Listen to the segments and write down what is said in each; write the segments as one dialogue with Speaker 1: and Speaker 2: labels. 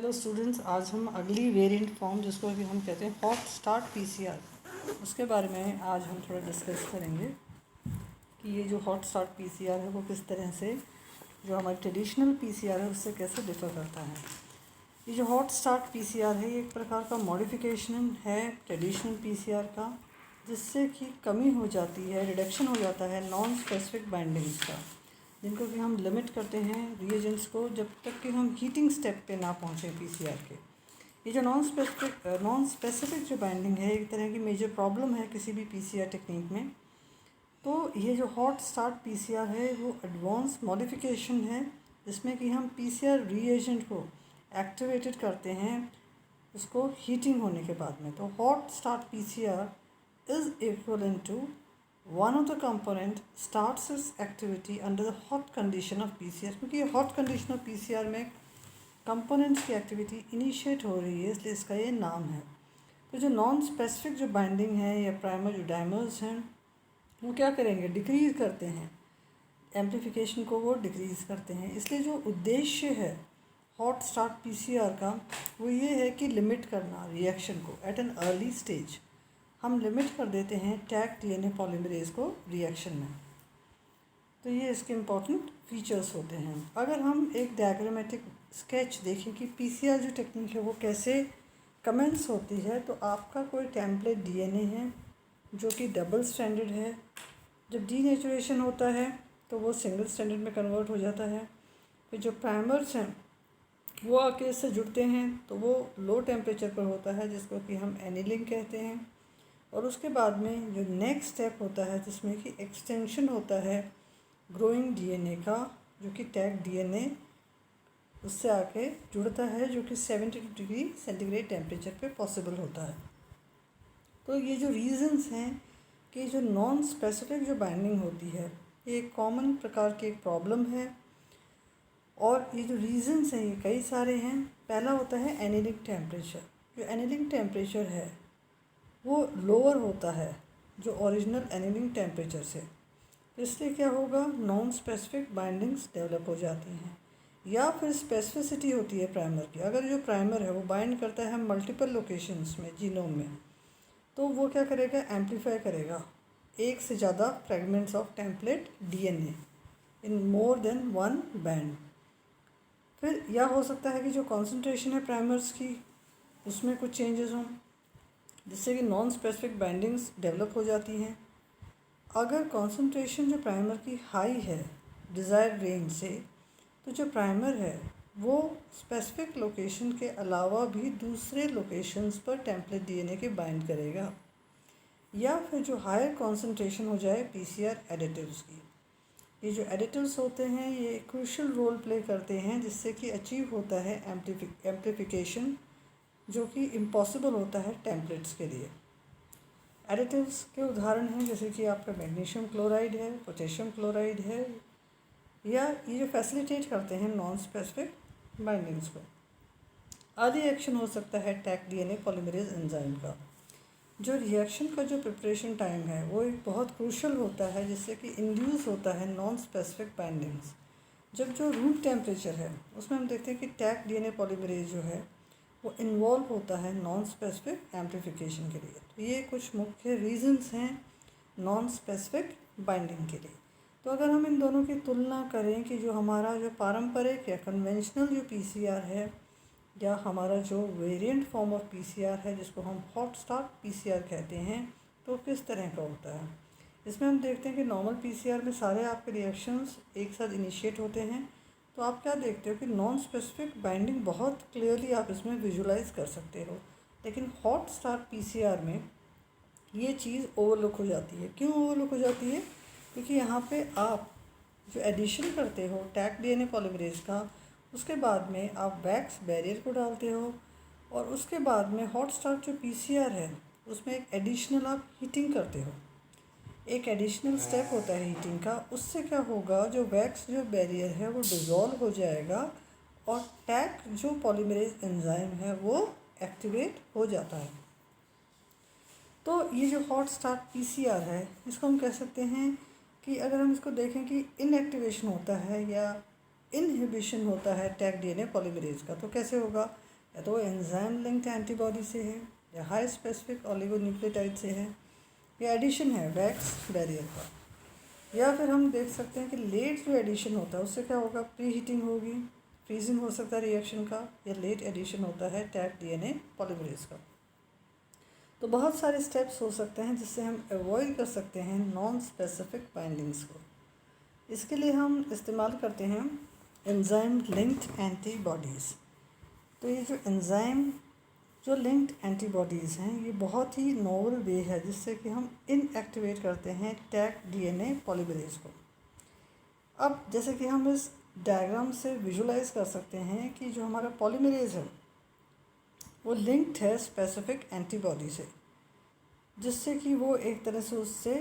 Speaker 1: Hello students, आज हम अगली वेरिएंट फॉर्म जिसको कि हम कहते हैं हॉट स्टार्ट पीसीआर, उसके बारे में आज हम थोड़ा डिस्कस करेंगे कि ये जो हॉट स्टार्ट पीसीआर है वो किस तरह से जो हमारी ट्रेडिशनल पीसीआर है उससे कैसे डिफ़र करता है। ये जो हॉट स्टार्ट पीसीआर है ये एक प्रकार का मॉडिफिकेशन है ट्रेडिशनल पीसीआर का, जिससे कि कमी हो जाती है, रिडक्शन हो जाता है नॉन स्पेसिफिक बाइंडिंग्स का, जिनको कि हम लिमिट करते हैं रिएजेंट्स को जब तक कि हम हीटिंग स्टेप पे ना पहुँचें पीसीआर के। ये जो नॉन स्पेसिफिक जो बाइंडिंग है एक तरह की मेजर प्रॉब्लम है किसी भी पीसीआर टेक्निक में। तो ये जो हॉट स्टार्ट पीसीआर है वो एडवांस मॉडिफिकेशन है, जिसमें कि हम पीसीआर रिएजेंट को एक्टिवेटेड करते हैं उसको हीटिंग होने के बाद में। तो hot start PCR is equivalent to one of the component starts its activity under the hot condition of PCR, क्योंकि ये hot condition of PCR में components की activity इनिशिएट हो रही है, इसलिए इसका ये नाम है। तो जो नॉन स्पेसिफिक जो बाइंडिंग है या प्राइमर जो डाइमर्स हैं वो क्या करेंगे, डिक्रीज़ करते हैं, एम्प्लीफिकेशन को वो डिक्रीज़ करते हैं। इसलिए जो उद्देश्य है हॉट स्टार्ट पीसीआर का वो ये है कि लिमिट करना रिएक्शन को एट एन अर्ली स्टेज। हम लिमिट कर देते हैं टैग डीएनए पॉलीमरेज को रिएक्शन में। तो ये इसके इम्पॉर्टेंट फीचर्स होते हैं। अगर हम एक डायग्रामेटिक स्केच देखें कि पीसीआर जो टेक्निक है वो कैसे कमेंस होती है, तो आपका कोई टेम्पलेट डीएनए है जो कि डबल स्ट्रैंडेड है। जब डीनेचुरेशन होता है तो वो सिंगल स्ट्रैंडेड में कन्वर्ट हो जाता है। फिर जो प्राइमर्स हैं वो आके इससे जुड़ते हैं तो वो लो टेम्परेचर पर होता है, जिसको कि हम एनीलिंग कहते हैं। और उसके बाद में जो नेक्स्ट स्टेप होता है जिसमें कि एक्सटेंशन होता है ग्रोइंग डीएनए का, जो कि टैग डीएनए उससे आके जुड़ता है, जो कि 72 डिग्री सेंटीग्रेड टेम्परेचर पे पॉसिबल होता है। तो ये जो रीज़न्स हैं कि जो नॉन स्पेसिफिक जो बाइंडिंग होती है ये एक कॉमन प्रकार की एक प्रॉब्लम है, और ये जो रीज़न्स हैं ये कई सारे हैं। पहला होता है एनीलिंग टेम्परेचर। जो एनीलिंग टेम्परेचर है वो लोअर होता है जो ओरिजिनल एनीलिंग टेम्परेचर से, इसलिए क्या होगा, नॉन स्पेसिफिक बाइंडिंग्स डेवलप हो जाती हैं। या फिर स्पेसिफिसिटी होती है प्राइमर की। अगर जो प्राइमर है वो बाइंड करता है मल्टीपल लोकेशंस में जीनोम में, तो वो क्या करेगा, एम्पलीफाई करेगा एक से ज़्यादा fragments of template DNA in more than one band. फिर यह हो सकता है कि जो कॉन्सेंट्रेशन है प्राइमर्स की उसमें कुछ चेंजेस हों, जिससे कि नॉन स्पेसिफिक बाइंडिंग्स डेवलप हो जाती हैं। अगर कॉन्सेंट्रेशन जो प्राइमर की हाई है डिज़ायर्ड रेंज से, तो जो प्राइमर है वो स्पेसिफिक लोकेशन के अलावा भी दूसरे लोकेशंस पर टेम्पलेट डीएनए के बाइंड करेगा। या फिर जो हायर कॉन्सेंट्रेशन हो जाए पीसीआर एडिटिव्स की। ये जो एडिटिव्स होते हैं ये क्रूशियल रोल प्ले करते हैं, जिससे कि अचीव होता है एम्प्लीफिकेशन, जो कि इम्पॉसिबल होता है टेम्पलेट्स के लिए। एडिटिव्स के उदाहरण हैं जैसे कि आपका मैग्नीशियम क्लोराइड है, पोटेशियम क्लोराइड है, या ये जो फैसिलिटेट करते हैं नॉन स्पेसिफिक बाइंडिंग्स को। आदि एक्शन हो सकता है टैग डीएनए पॉलीमरेज एंजाइम का। जो रिएक्शन का जो प्रिपरेशन टाइम है वो एक बहुत क्रूशल होता है, जिससे कि इंड्यूस होता है नॉन स्पेसिफिक बाइंडिंग्स। जब जो रूम टेम्परेचर है उसमें हम देखते हैं कि टैग डीएनए पॉलीमरेज जो है वो इन्वॉल्व होता है नॉन स्पेसिफिक एम्प्लीफिकेशन के लिए। तो ये कुछ मुख्य रीजंस हैं नॉन स्पेसिफिक बाइंडिंग के लिए। तो अगर हम इन दोनों की तुलना करें कि जो हमारा जो पारंपरिक या कन्वेंशनल जो पीसीआर है या हमारा जो वेरिएंट फॉर्म ऑफ पीसीआर है जिसको हम हॉट स्टार्ट पीसीआर कहते हैं, तो किस तरह का होता है। इसमें हम देखते हैं कि नॉर्मल पीसीआर में सारे आपके रिएक्शंस एक साथ इनिशिएट होते हैं। तो आप क्या देखते हो कि नॉन स्पेसिफिक बाइंडिंग बहुत क्लियरली आप इसमें विजुलाइज कर सकते हो, लेकिन हॉट स्टार्ट पीसीआर में ये चीज़ ओवरलुक हो जाती है। क्यों ओवरलुक हो जाती है? क्योंकि यहाँ पे आप जो एडिशन करते हो टैग डीएनए पॉलीमरेज का, उसके बाद में आप वैक्स बैरियर को डालते हो, और उसके बाद में हॉट स्टार्ट जो पीसीआर है उसमें एक एडिशनल आप हीटिंग करते हो। एक एडिशनल स्टेप होता है हीटिंग का। उससे क्या होगा, जो वैक्स जो बैरियर है वो डिज़ोल्व हो जाएगा और टैग जो पॉलीमरेज एंजाइम है वो एक्टिवेट हो जाता है। तो ये जो हॉट स्टार्ट पीसीआर है इसको हम कह सकते हैं कि अगर हम इसको देखें कि इनएक्टिवेशन होता है या इनहिबिशन होता है टैग डीएनए पॉलीमरेज का, तो कैसे होगा या तो वो एंजाइम लिंक्ड एंटीबॉडी से है, या हाई स्पेसिफिक ओलिगोन्यूक्लियोटाइड से है, या एडिशन है वैक्स बैरियर का। या फिर हम देख सकते हैं कि लेट जो एडिशन होता है उससे क्या होगा, प्री हीटिंग होगी, फ्रीजिंग हो सकता है रिएक्शन का, या लेट एडिशन होता है टैग डीएनए पॉलीमरेज का। तो बहुत सारे स्टेप्स हो सकते हैं जिससे हम अवॉइड कर सकते हैं नॉन स्पेसिफिक बाइंडिंग्स को। इसके लिए हम इस्तेमाल करते हैं एंजाइम लिंक्ड एंटीबॉडीज़। तो ये जो एंजाइम जो लिंक्ड एंटीबॉडीज़ हैं ये बहुत ही नोवेल वे है जिससे कि हम इनएक्टिवेट करते हैं टैग डीएनए पॉलीमरेज को। अब जैसे कि हम इस डायग्राम से विजुलाइज कर सकते हैं कि जो हमारा पॉलीमरेज है वो लिंक्ड है स्पेसिफिक एंटीबॉडी से, जिससे कि वो एक तरह से उससे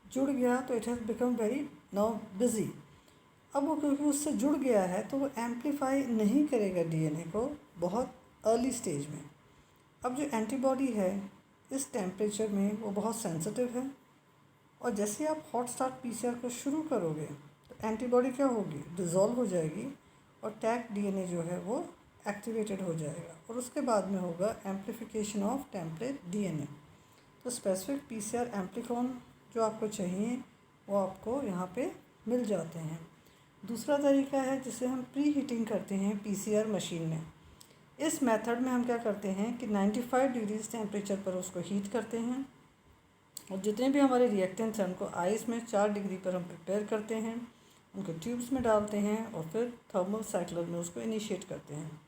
Speaker 1: जुड़ गया, तो it has become very now busy. अब वो क्योंकि उससे जुड़ गया है तो वो एम्पलीफाई नहीं करेगा डीएनए को बहुत अर्ली स्टेज में। अब जो एंटीबॉडी है इस टेम्परेचर में वो बहुत सेंसिटिव है, और जैसे आप हॉट स्टार्ट पीसीआर को शुरू करोगे तो एंटीबॉडी क्या होगी, डिज़ोल्व हो जाएगी, और टैग डीएनए जो है वो एक्टिवेटेड हो जाएगा, और उसके बाद में होगा एम्पलीफिकेशन ऑफ टेम्पलेट डीएनए। तो स्पेसिफिक पीसीआर एम्प्लीकॉन जो आपको चाहिए वो आपको यहाँ पे मिल जाते हैं। दूसरा तरीका है जिसे हम प्री हीटिंग करते हैं पीसीआर मशीन में। इस मेथड में हम क्या करते हैं कि 95 डिग्रीज टेम्परेचर पर उसको हीट करते हैं, और जितने भी हमारे रिएक्टेंट्स हैं उनको आइस में 4 डिग्री पर हम प्रिपेयर करते हैं, उनको ट्यूब्स में डालते हैं, और फिर थर्मल साइक्लर में उसको इनिशिएट करते हैं।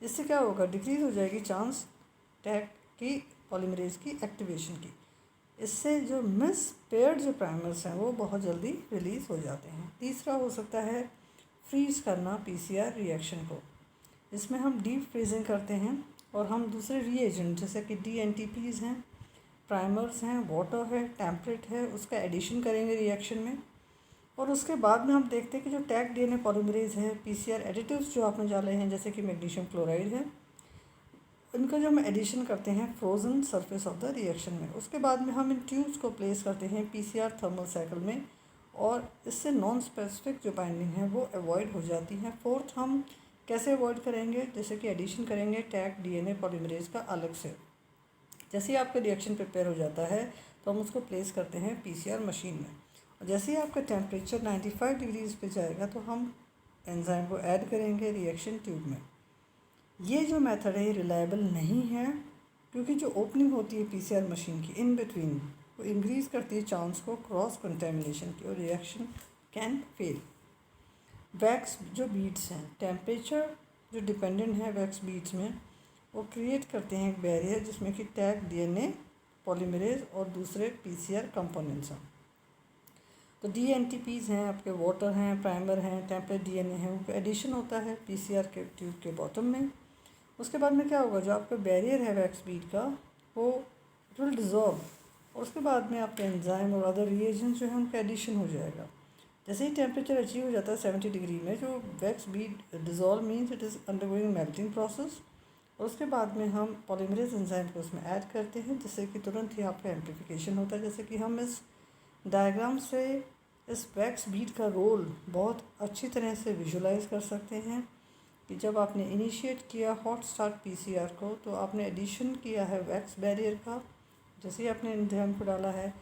Speaker 1: इससे क्या होगा, डिक्रीज हो जाएगी चांस टैग की पॉलीमरेज की एक्टिवेशन की। इससे जो मिस पेयर्ड जो प्राइमर्स हैं वो बहुत जल्दी रिलीज़ हो जाते हैं। तीसरा हो सकता है फ्रीज करना पीसीआर रिएक्शन को। इसमें हम डीप फ्रीजिंग करते हैं, और हम दूसरे रिएजेंट जैसे कि डीएनटीपीज हैं, प्राइमर्स हैं, वाटर है, टेम्परेट है, उसका एडिशन करेंगे रिएक्शन में। और उसके बाद में हम देखते हैं कि जो टैग डीएनए पॉलीमरेज है, पीसीआर एडिटिव्स जो आपने डाले हैं जैसे कि मैग्नीशियम क्लोराइड है, इनका जो हम एडिशन करते हैं frozen surface of the reaction में। उसके बाद में हम इन ट्यूब्स को प्लेस करते हैं पीसीआर थर्मल साइकिल में, और इससे नॉन स्पेसिफिक जो बाइंडिंग है वो अवॉइड हो जाती है। फोर्थ हम कैसे अवॉइड करेंगे, जैसे कि एडिशन करेंगे टैग डीएनए पॉलीमरेज का अलग से। जैसे ही आपका रिएक्शन प्रिपेयर हो जाता है तो हम उसको प्लेस करते हैं पीसीआर मशीन में, और जैसे ही आपका टेम्परेचर 95 डिग्रीज़ पे जाएगा तो हम एंजाइम को ऐड करेंगे रिएक्शन ट्यूब में। ये जो मेथड है ये रिलायबल नहीं है, क्योंकि जो ओपनिंग होती है पीसीआर मशीन की इन बिटवीन वो इंक्रीज़ करती है चांस को क्रॉस कंटेमिनेशन की, और रिएक्शन कैन फेल। वैक्स जो बीड्स हैं, टेम्परेचर जो डिपेंडेंट है वैक्स बीड्स में, वो क्रिएट करते हैं एक बैरियर जिसमें कि टैग डीएनए पॉलीमरेज और दूसरे पीसीआर कंपोनेंट्स हैं। तो डीएनटीपीज हैं, आपके वाटर हैं, प्राइमर हैं, टेम्पलेट डीएनए हैं, उनका एडिशन होता है पीसीआर के ट्यूब के बॉटम में। उसके बाद में क्या होगा, जो आपका बैरियर है वैक्स बीड का वो इट विल डिज़ोल्व, और उसके बाद में आपके एंजाइम और अदर रिएजेंट्स जो है उनका एडिशन हो जाएगा। जैसे ही टेम्परेचर अचीव हो जाता है 70 डिग्री में, जो wax Beed dissolve means it is undergoing melting process, और उसके बाद में हम पॉलीमरेज एंजाइम को उसमें ऐड करते हैं, जिससे कि तुरंत ही आपका एम्प्लीफिकेशन होता है। जैसे कि हम इस डायग्राम से इस वैक्स बीड का रोल बहुत अच्छी तरह से विजुलाइज कर सकते हैं कि जब आपने इनिशिएट किया हॉट स्टार्ट पीसीआर को तो आपने एडिशन किया है वैक्स बैरियर का। जैसे ही आपने एंजाइम को डाला है,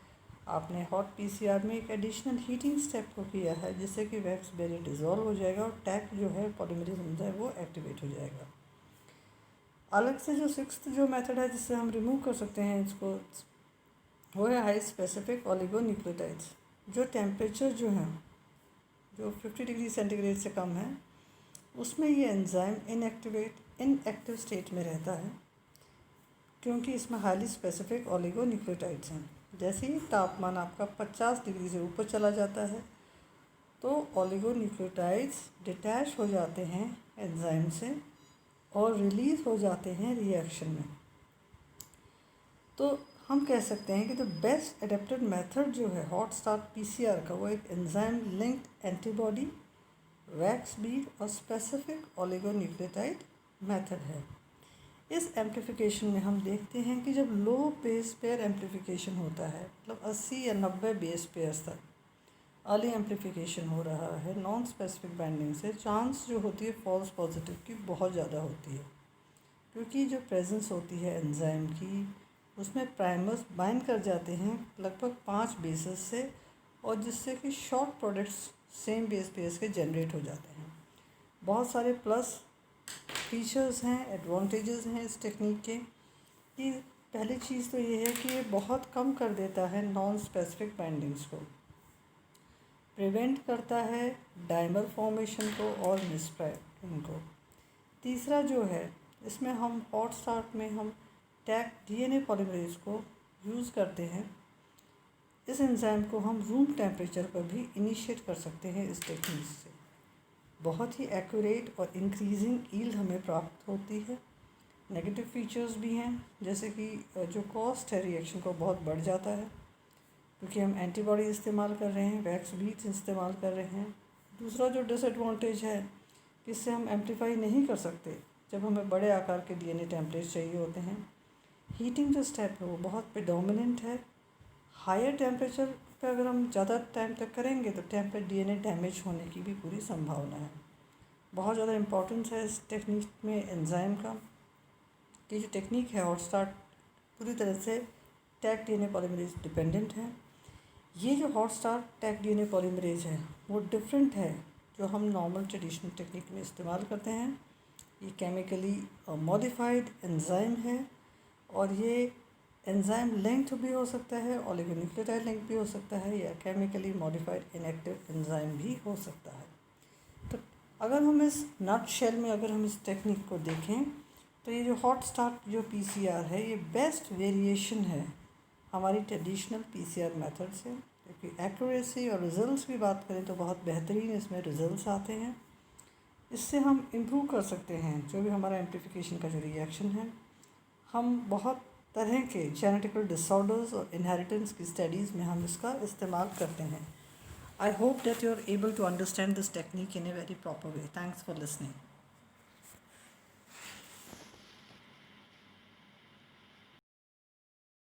Speaker 1: आपने हॉट पीसीआर में एक एडिशनल हीटिंग स्टेप को किया है, जिससे कि वैक्स बैरियर डिज़ोल्व हो जाएगा और टैग जो है पॉलीमरेज एंजाइम वो एक्टिवेट हो जाएगा। अलग से जो सिक्स्थ जो मेथड है जिससे हम रिमूव कर सकते हैं इसको, वो है हाई स्पेसिफिक ओलिगोन्यूक्लियोटाइड्स। जो टेम्परेचर जो है जो 50 डिग्री सेंटीग्रेड से कम है उसमें ये एंजाइम इनएक्टिव स्टेट में रहता है, क्योंकि इसमें हाईली स्पेसिफिक ओलिगोन्यूक्लियोटाइड्स हैं। जैसे ही तापमान आपका 50 डिग्री से ऊपर चला जाता है तो ओलिगोन्यूक्लियोटाइड्स डिटैच हो जाते हैं एंजाइम से और रिलीज़ हो जाते हैं रिएक्शन में। तो हम कह सकते हैं कि द बेस्ट एडेप्टेड मेथड जो है हॉट स्टार्ट पीसीआर का वो एक enzyme linked antibody, wax Beed और स्पेसिफिक ओलिगोन्यूक्लियोटाइड मेथड है। इस एम्प्लीफिकेशन में हम देखते हैं कि जब लो बेस पेयर एम्प्लीफिकेशन होता है, मतलब 80 या 90 बेस पेयर्स तक अर्ली एम्प्लीफिकेशन हो रहा है नॉन स्पेसिफिक बाइंडिंग से, चांस जो होती है फॉल्स पॉजिटिव की बहुत ज़्यादा होती है। क्योंकि जो प्रेजेंस होती है एंजाइम की, उसमें प्राइमर्स बाइंड कर जाते हैं लगभग 5 बेसेस से, और जिससे कि शॉर्ट प्रोडक्ट्स सेम बेस पे इसके जनरेट हो जाते हैं। बहुत सारे प्लस फीचर्स हैं, एडवांटेजेस हैं इस टेक्निक के। कि पहली चीज़ तो ये है कि ये बहुत कम कर देता है नॉन स्पेसिफिक बाइंडिंग्स को, प्रिवेंट करता है डाइमर फॉर्मेशन को और मिसप्राइमिंग को। तीसरा जो है, इसमें हम हॉट स्टार्ट में हम टैग डीएनए पॉलीमरेज को यूज़ करते हैं। इस एंजाइम को हम रूम टेम्परेचर पर भी इनिशिएट कर सकते हैं इस टेक्निक से। बहुत ही एक्यूरेट और इंक्रीजिंग ईल्ड हमें प्राप्त होती है। नेगेटिव फीचर्स भी हैं, जैसे कि जो कॉस्ट है रिएक्शन को बहुत बढ़ जाता है, क्योंकि हम एंटीबॉडी इस्तेमाल कर रहे हैं, वैक्स बीट्स इस्तेमाल कर रहे हैं। दूसरा जो डिसएडवांटेज है कि इससे हम एम्पलीफाई नहीं कर सकते जब हमें बड़े आकार के डीएनए टेम्पलेट्स चाहिए होते हैं। हीटिंग जो स्टेप है वो बहुत प्रिडोमिनेंट है। हायर टेम्परेचर पे अगर हम ज़्यादा टाइम तक करेंगे तो टेम्पलेट डीएनए डैमेज होने की भी पूरी संभावना है। बहुत ज़्यादा इम्पोर्टेंस है इस टेक्निक में एंजाइम का, कि जो टेक्निक है हॉट स्टार्ट पूरी तरह से टैग डीएनए पॉलीमरेज डिपेंडेंट है। ये जो hot start tag DNA polymerase है वो डिफरेंट है जो हम नॉर्मल ट्रेडिशनल टेक्निक में इस्तेमाल करते हैं। ये केमिकली मॉडिफाइड एंजाइम है, और ये एंजाइम लिंक्ड भी हो सकता है, ओलिगोन्यूक्लियोटाइड लिंक भी हो सकता है, या केमिकली मॉडिफाइड इनएक्टिव एंजाइम भी हो सकता है। तो अगर हम इस नट शेल में अगर हम इस टेक्निक को देखें तो ये जो हॉट स्टार्ट जो पीसीआर है ये बेस्ट वेरिएशन है हमारी ट्रेडिशनल पीसीआर मेथड से, क्योंकि एक्यूरेसी और रिजल्ट्स की बात करें तो बहुत बेहतरीन इसमें रिजल्ट्स आते हैं। इससे हम इम्प्रूव कर सकते हैं जो भी हमारा एम्प्लीफिकेशन का जो रिएक्शन है। हम बहुत तरह के जेनेटिकल डिसऑर्डर्स और इनहेरिटेंस की स्टडीज़ में हम इसका इस्तेमाल करते हैं। I hope that you are able to understand this technique in a very proper way. Thanks for listening.